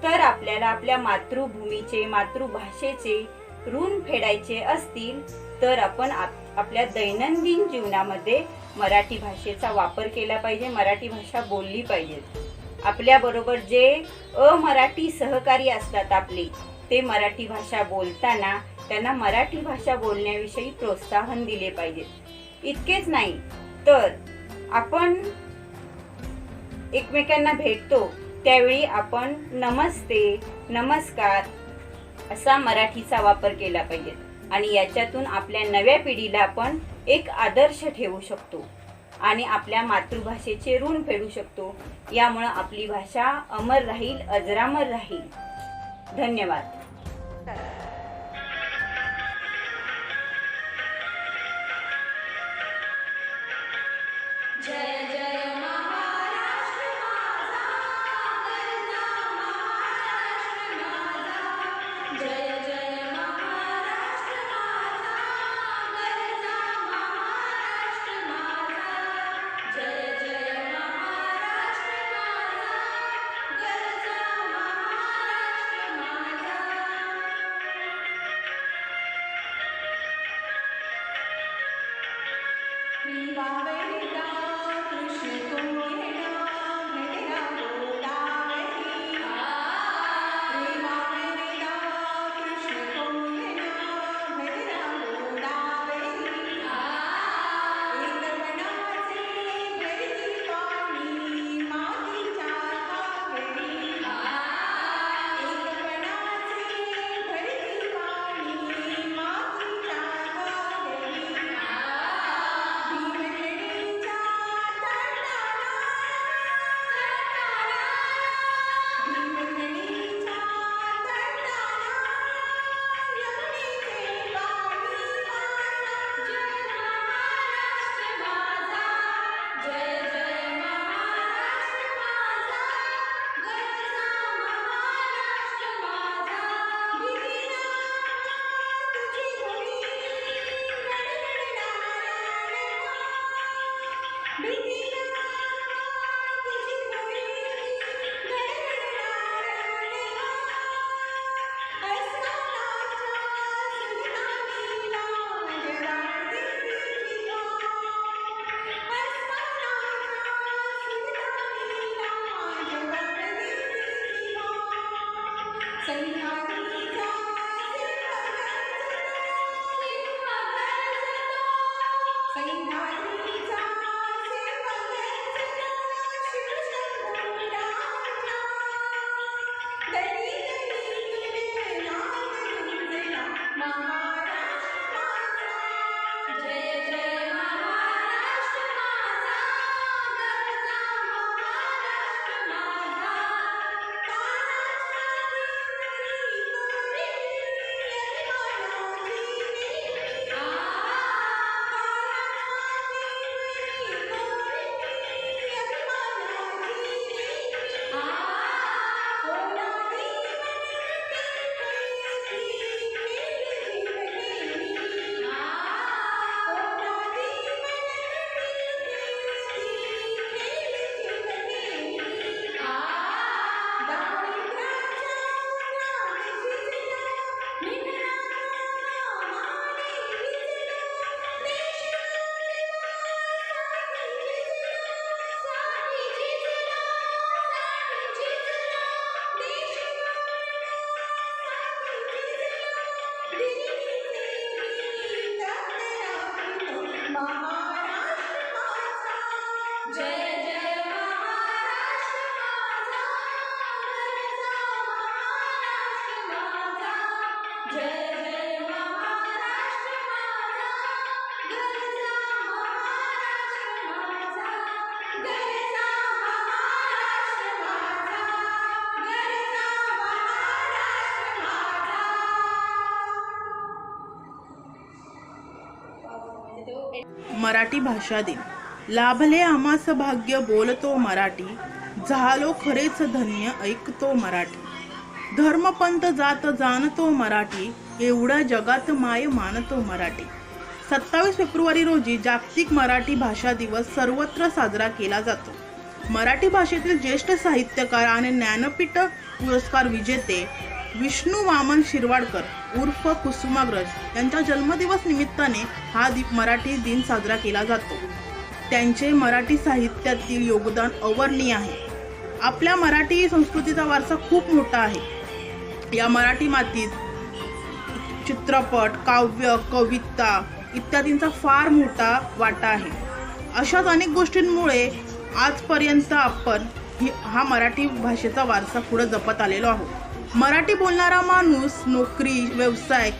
B: तर आपल्याला आपल्या मातृभूमीचे, मातृभाषेचे ऋण फेडायचे असतील तर आपण आपल्या दैनंदिन जीवनामध्ये मराठी भाषेचा वापर केला पाहिजे, मराठी भाषा बोलली पाहिजे. आपल्याबरोबर जे अमराठी सहकारी असतात आपले, ते मराठी भाषा बोलताना त्यांना मराठी भाषा बोलण्याविषयी प्रोत्साहन दिले पाहिजे. इतकेच नाही तर आपण एकमेकांना भेटतो त्यावेळी आपण नमस्ते, नमस्कार असा मराठीचा वापर केला पाहिजे आणि याच्यातून आपल्या नव्या पिढीला आपण एक आदर्श ठेवू शकतो आणि आपल्या मातृभाषेचे ऋण फेडू शकतो. यामुळे आपली भाषा अमर राहील, अजरामर राहील. धन्यवाद.
Q: जय जय महाराष्ट्र माझा, गरजा महाराष्ट्र माझा. जय जय महाराष्ट्र माझा, गरजा महाराष्ट्र माझा. जय जय महाराष्ट्र माझा, गरजा महाराष्ट्र माझा. श्रीवावेदा कृष्ण तुम्हेना भेटेना गोदावरी. श्रीवावेदा कृष्ण तुम्हेना भेटेना गोदावरी. एकपणाचे भरती पाणी मातीच्या घागरी. एकपणाचे भरती पाणी मातीच्या घागरी. भीमखेडीच्या
S: मराठी भाषा दिन लाभले आम्हास भाग्य बोलतो मराठी, झालो खरेच धन्य ऐकतो मराठी, धर्मपंथ जात जाणतो मराठी, एवढ्या जगात माय मानतो मराठी. 27 फेब्रुवारी रोजी जागतिक मराठी भाषा दिवस सर्वत्र साजरा केला जातो. मराठी भाषेतील ज्येष्ठ साहित्यकार आणि ज्ञानपीठ पुरस्कार विजेते विष्णू वामन शिरवाडकर उर्फ कुसुमाग्रज यांच्या जन्मदिवस निमित्ताने हा मराठी दिन साजरा केला जातो. त्यांचे मराठी साहित्यातील योगदान अवर्णनीय आहे. आपल्या मराठी संस्कृतीचा वारसा खूप मोठा आहे. या मराठी मातीत चित्रपट, काव्य, कविता इत्यादींचा फार मोठा वाटा आहे. अशाच अनेक गोष्टींमुळे आजपर्यंत आपण हा मराठी भाषेचा वारसा पुढे जपत आलेलो आहोत. मराठी बोलणारा माणूस नोकरी, व्यवसाय,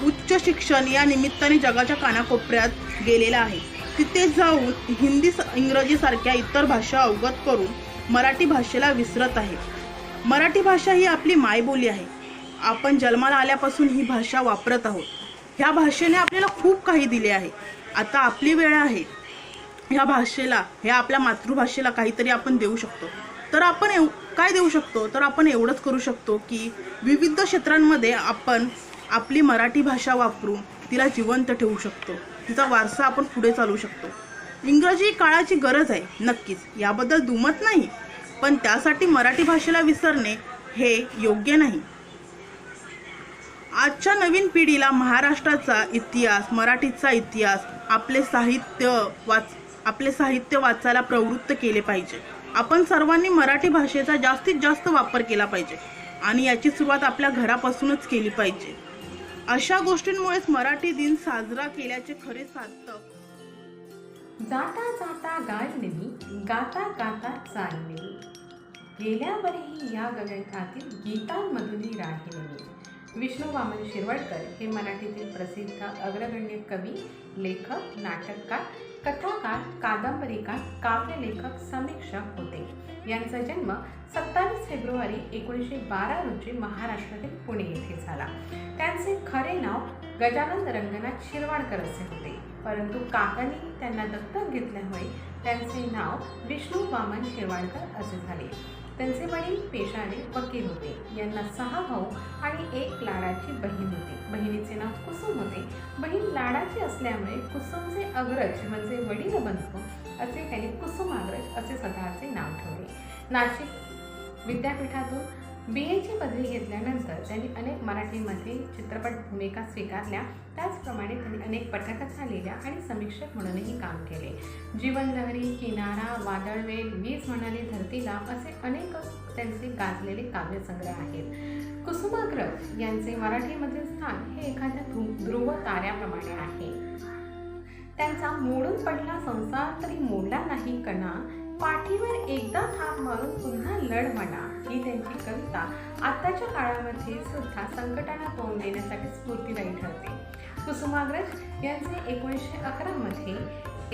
S: उच्च शिक्षण या निमित्ताने जगाच्या कानाकोपऱ्यात गेलेला आहे. तिथे जाऊन हिंदी, इंग्रजी सारख्या इतर भाषा अवगत करून मराठी भाषेला विसरत आहे. मराठी भाषा ही आपली मायबोली आहे. आपण जन्माला आल्यापासून ही भाषा वापरत आहोत. ह्या भाषेने आपल्याला खूप काही दिले आहे. आता आपली वेळ आहे ह्या भाषेला, ह्या आपल्या मातृभाषेला काहीतरी आपण देऊ शकतो. तर आपण काय देऊ शकतो? तर आपण एवढंच करू शकतो की विविध क्षेत्रांमध्ये आपण आपली मराठी भाषा वापरून तिला जिवंत ठेवू शकतो. तिचा वारसा आपण पुढे चालू शकतो. इंग्रजी काळाची गरज आहे नक्कीच, याबद्दल दुमत नाही, पण त्यासाठी मराठी भाषेला विसरणे हे योग्य नाही. आजच्या नवीन पिढीला महाराष्ट्राचा इतिहास, मराठीचा इतिहास, आपले साहित्य वाचायला प्रवृत्त केले पाहिजे. आपण सर्वांनी मराठी भाषेचा जास्तीत जास्त वापर केला पाहिजे आणि याची सुरुवात आपल्या घरापासूनच केली पाहिजे. अशा गोष्टींमुळेच मराठी दिन साजरा केल्याचे खरे सार्थक.
A: जाता जाता गाय नवी, गाता गाता चाल नवी, गेल्यावरही या गगनातील गीतांमधूनही राही नवी. विष्णू वामन शिरवाडकर हे मराठीतील प्रसिद्ध अग्रगण्य कवी, लेखक, नाटककार, कथाकार, कादंबरीकार, काव्यलेखक, समीक्षक होते. यांचा जन्म 27 फेब्रुवारी 1912 रोजी महाराष्ट्रातील पुणे येथे झाला. त्यांचे खरे नाव गजानन रंगनाथ शिरवाडकर असे होते, परंतु काकांनी त्यांना दत्तक घेतल्यामुळे त्यांचे नाव विष्णू वामन शिरवाडकर असे झाले. त्यांचे वडील पेशाने वकील होते. यांना 6 भाऊ आणि 1 लाडाची बहीण होती. बहिणीचे नाव कुसुम होते. बहीण लाडाची असल्यामुळे कुसुमचे अग्रज म्हणजे वडील बंधू असे त्यांनी कुसुमाग्रज असे स्वतःचे नाव ठेवले. नाशिक विद्यापीठातून BAची पदवी घेतल्यानंतर त्यांनी अनेक मराठीमध्ये चित्रपट भूमिका स्वीकारल्या. त्याचप्रमाणे त्यांनी अनेक पटकथा लिहिल्या आणि समीक्षक म्हणूनही काम केले. जीवनलहरी, किनारा, वादळवेल, वीज म्हणाली धरतीला असे अनेक त्यांचे गाजलेले काव्यसंग्रह आहेत. कुसुमाग्रज यांचे मराठीमधील स्थान हे एखाद्या ध्रुव ताऱ्याप्रमाणे आहे. त्यांचा मोडून पडला संसार तरी मोडला नाही कणा, पाठीवर एकदा थाप मारून पुन्हा लढ म्हणा ही त्यांची कविता आताच्या काळामध्ये सुद्धा संकटांना तोंड देण्यासाठी स्फूर्तिदायी ठरते. कुसुमाग्रज यांचे 1911 मध्ये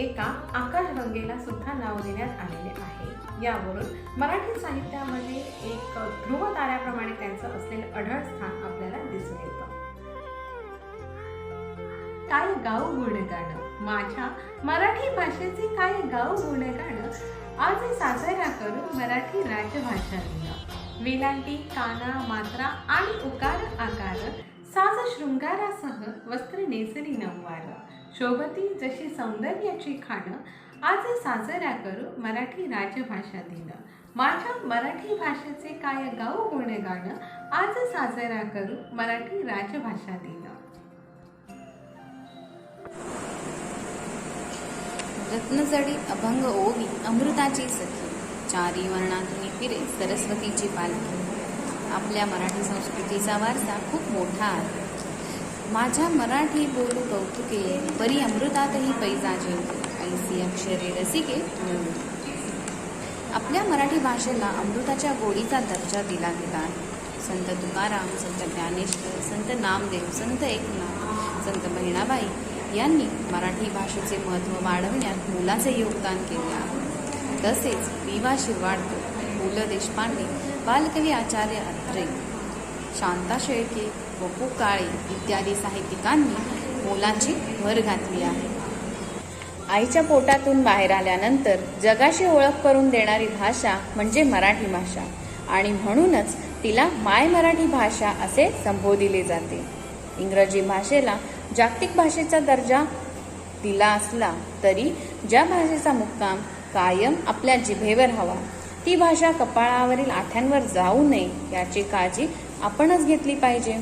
A: एका आकाशगंगेला सुद्धा नाव देण्यात आलेले आहे. यावरून मराठी साहित्यामध्ये एक ध्रुव ताऱ्याप्रमाणे त्यांचं असलेलं अढळ स्थान आपल्याला दिसून येतं. काय गाऊ गुणगाणं, माझ्या मराठी भाषेचे काय गाऊ गुणगाणं, आज साजरा करू मराठी राजभाषा दिन. वेलांटी, काना, मात्रा आणि उकार आकार, साज शृंगारासह वस्त्र नेसली नववार, शोभती जशी सौंदर्याची खाण, आज साजरा करू मराठी राजभाषा दिन. माझ्या मराठी भाषेचे काय गाऊ गुणगाणं, आज साजरा करू मराठी राजभाषा दिन.
C: रत्नजडी अभंग ओवी अमृताची सखी, चारी वर्णातून फिरे सरस्वतीची पालखी. आपल्या मराठी संस्कृतीचा वारसा खूप मोठा आहे. माझ्या मराठी बोलू कौतुके, परी अमृतातही पैजा जिंके, ऐसी अक्षरे रसिके मिळवू. आपल्या मराठी भाषेला अमृताच्या गोडीचा दर्जा दिला गेला आहे. संत तुकाराम, संत ज्ञानेश्वर, संत नामदेव, संत एकनाथ, संत बहिणाबाई यांनी मराठी भाषेचे महत्त्व वाढवण्यात मोलाचे योगदान केले आहे. तसेच वि.वा. शिरवाडकर, पु. ल. देशपांडे, बालकवी आचार्य अत्रे, शांता शेळके, वपू काळे इत्यादी साहित्यिकांनी मोलाची भर घातली आहे. आईच्या पोटातून बाहेर आल्यानंतर जगाशी ओळख करून देणारी भाषा म्हणजे मराठी भाषा आणि म्हणूनच तिला माय मराठी भाषा असे संबोधिले जाते. इंग्रजी भाषेला जागतिक भाषेचा दर्जा दिला असला तरी ज्या भाषेचा मुक्काम कायम आपल्या जिभेवर हवा ती भाषा कपाळावरील आठ्यांवर जाऊ नये याची काळजी आपणच घेतली पाहिजे.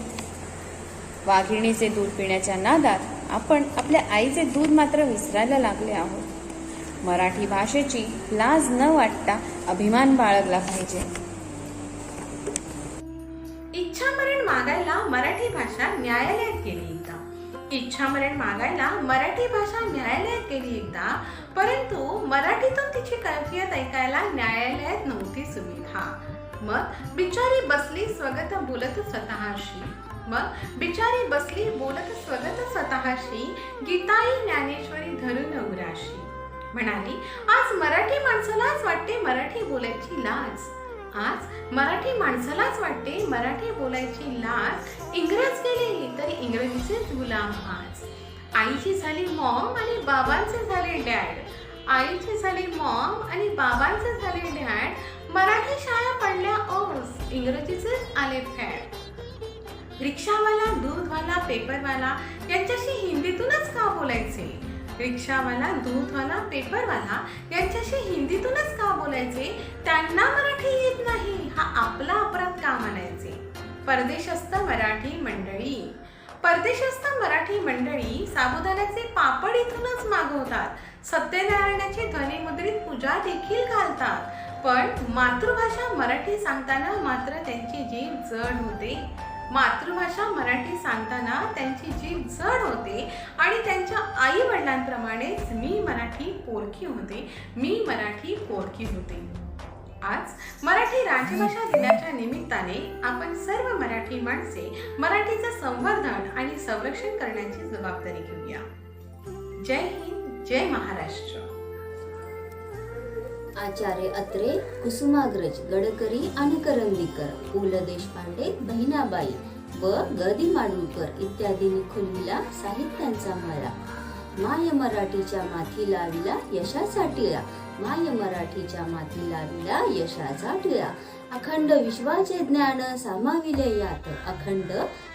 C: वाघिणीचे दूध पिण्याच्या नादात आपण आपल्या आईचे दूध मात्र विसरायला लागले आहोत. मराठी भाषेची लाज न वाटता अभिमान बाळगला पाहिजे.
A: इच्छामरण मागायला मराठी भाषा न्यायालयात गेली एकदा. इच्छामरण मागायला मराठी भाषा न्यायालयात गेली एकदा, परंतु मराठीतून तिची कैफियत ऐकायला न्यायालयात नव्हती सुविधा. मग बिचारी बसली स्वगत बोलत स्वतःशी. गीताई ज्ञानेश्वरी धरून उराशी. म्हणाली, आज मराठी माणसालाच वाटते मराठी बोलायची लाज. आज मराठी माणसालाच वाटते मराठी बोलायची लाज. इंग्रज गेले तरी इंग्रजीचेच गुलाम आज. आईची झाली मॉम आणि बाबांचे झाले डॅड. आईची झाली मॉम आणि बाबांचे झाले डॅड. मराठी शाळा पडल्या ओस, इंग्रजीचेच आले फॅड. रिक्षावाला, दूधवाला, पेपरवाला यांच्याशी हिंदीतूनच का बोलायचे? रिक्षावाला, दूधवाला, पेपरवाला यांच्याशी हिंदीतूनच का बोलायचे? त्यांना मराठी येत नाही हा आपला अपराध का मानायचे? परदेशस्थ मराठी मंडळी साबुदाण्याचे पापड इथूनच मागवतात. सत्यनारायणाची ध्वनिमुद्रित पूजा देखील घालतात. पण मातृभाषा मराठी सांगताना मात्र त्यांची जीभ जड होते. आणि त्यांच्या आई वडिलांप्रमाणेच मी मराठी पोरकी होते. आज मराठी राजभाषा दिनाच्या निमित्ताने आपण सर्व मराठी माणसे मराठीचं संवर्धन आणि संरक्षण करण्याची जबाबदारी घेऊया. जय हिंद, जय महाराष्ट्र.
T: आचार्य अत्रे, कुसुमाग्रज, गडकरी आणि करंदीकर, पु. ल. देशपांडे, बहिणाबाई व ग. दि. माडगूळकर इत्यादींनी खुलविला साहित्यांचा माळा. माय मराठीच्या माथी लाविला यशाचा टिळा. माय मराठीच्या माथी लाविला यशाचा टिळा. अखंड विश्वाचे ज्ञान सामाविले यात. अखंड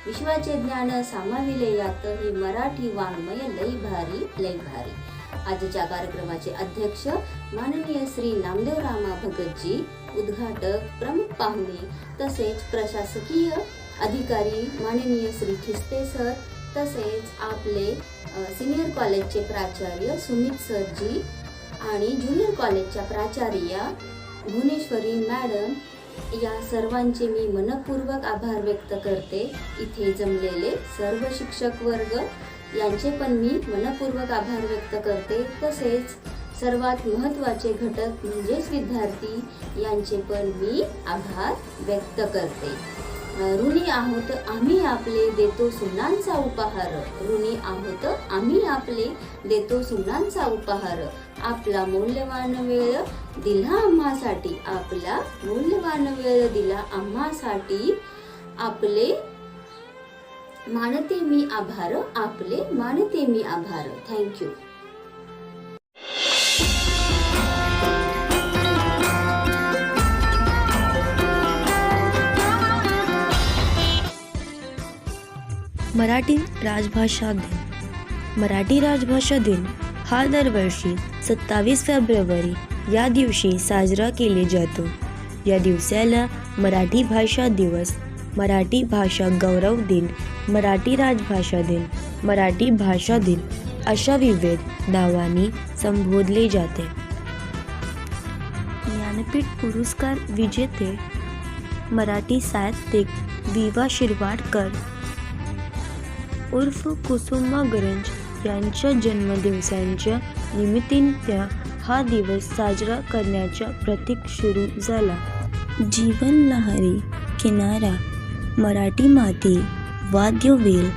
T: विश्वाचे ज्ञान सामाविले यात. ही मराठी वाङ्मय लई भारी, लई भारी. आजच्या कार्यक्रमाचे अध्यक्ष माननीय श्री नामदेव रामा भगतजी, उद्घाटक, प्रमुख पाहुणे तसेच प्रशासकीय अधिकारी माननीय श्री खिस्ते सर, तसेच आपले सिनियर कॉलेजचे प्राचार्य सुमित सरजी आणि ज्युनियर कॉलेजच्या प्राचार्या भुवनेश्वरी मॅडम, या सर्वांचे मी मनपूर्वक आभार व्यक्त करते. इथे जमलेले सर्व शिक्षक वर्ग यांचे पण मी मनपूर्वक आभार व्यक्त करते. तसेच सर्वात महत्त्वाचे घटक म्हणजेच विद्यार्थी यांचे पण मी आभार व्यक्त करते. ऋणी आहोत आम्ही आपले देतो सुनांचा उपहार. ऋणी आहोत आम्ही आपले देतो सुनांचा उपहार. आपला मौल्यवान वेळ दिला आम्हासाठी. आपला मौल्यवान वेळ दिला आम्हासाठी. आपले मानते मी आभार. आपले मानते मी आभार. थँक्यू.
U: मराठी राजभाषा दिन. मराठी राजभाषा दिन हा दरवर्षी 27 फेब्रुवारी या दिवशी साजरा केला जातो. या दिवसाला मराठी भाषा दिवस, मराठी भाषा गौरव दिन, मराठी राजभाषा दिन, मराठी भाषा दिन अशा विविध नावांनी संबोधले जाते. ज्ञानपीठ पुरस्कार विजेते मराठी साहित्यिक वि.वा. शिरवाडकर उर्फ कुसुमाग्रज यांच्या जन्मदिवसाच्या निमित्ताने हा दिवस साजरा करण्याचा प्रतीक सुरू झाला. जीवन लहरी, किनारा, मराठी माती, वाद्यवेल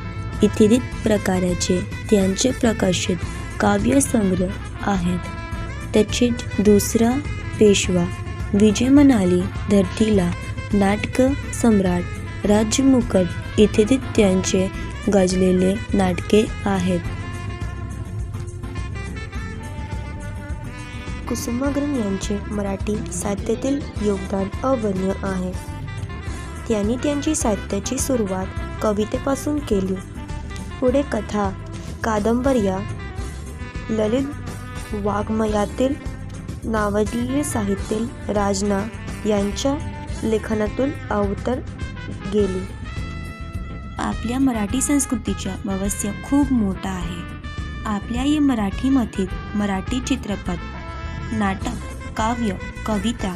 U: इत्यादी प्रकारचे त्यांचे प्रकाशित काव्यसंग्रह आहेत. त्याचे दुसरा पेशवा विजय म्हणाली धरतीला, नाटक सम्राट, राज्यमुकुट इत्यादी त्यांचे गाजलेले नाटके आहेत. कुसुमाग्रज यांचे मराठी साहित्यातील योगदान अवर्णनीय आहे. त्यांनी त्यांची साहित्याची सुरुवात कवितेपासून केली. पुढे कथा, कादंबऱ्या, ललित वाङ्मयातील नावाजलेले साहित्य राजना यांच्या लेखनातून अवतरत गेली. आपल्या मराठी संस्कृतीचा वारसा खूप मोठा आहे. आपल्या या मराठीमध्ये मराठी चित्रपट, नाटक, काव्य, कविता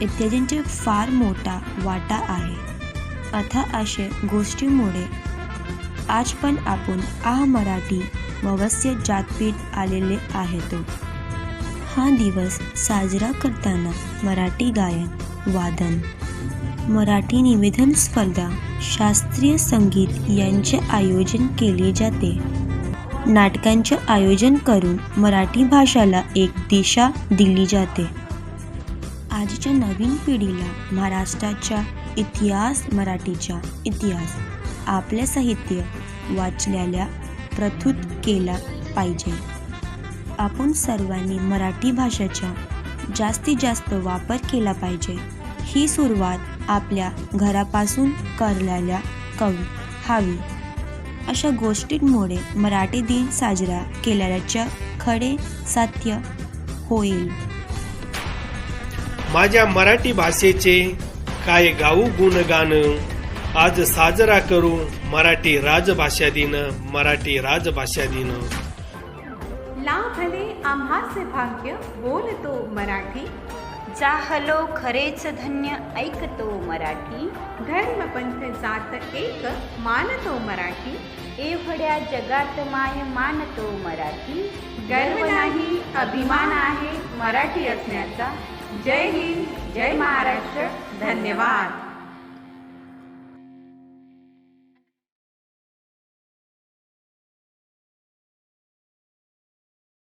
U: इत्यादींचे फार मोठा वाटा आहे. आता अशा गोष्टींमुळे आज पण आपण मराठी वारसा जातपीठ आलेले आहेत. हा दिवस साजरा करताना मराठी गायन, वादन, मराठी निवेदन स्पर्धा, शास्त्रीय संगीत यांचे आयोजन केले जाते. नाटकांचे आयोजन करून मराठी भाषेला एक दिशा दिली जाते. आजच्या नवीन पिढीला महाराष्ट्राचा इतिहास, मराठीचा इतिहास, आपले साहित्य वाचल्याला प्रस्तुत केला पाहिजे. आपण सर्वांनी मराठी भाषेचा जास्तीत जास्त वापर केला पाहिजे. ही सुरुवात आपल्या घरापासून करायला हवी. अशा गोष्टींमुळे मराठी दिन साजरा केल्याचे खरे सत्य होईल.
D: माझ्या मराठी भाषेचे काय गाऊ गुणगान, आज साजरा करू मराठी राजभाषा दिन, मराठी राजभाषा दिन.
A: लाभले आम्हाचे भाग्य बोलतो मराठी,
B: जाहलो खरेच धन्य ऐकतो मराठी.
A: धर्म पंथ जात एक मानतो मराठी,
B: एवढ्या जगात माय मानतो मराठी.
A: गर्व नाही अभिमान आहे मराठी असण्याचा. जय हिंद, जय महाराष्ट्र. धन्यवाद.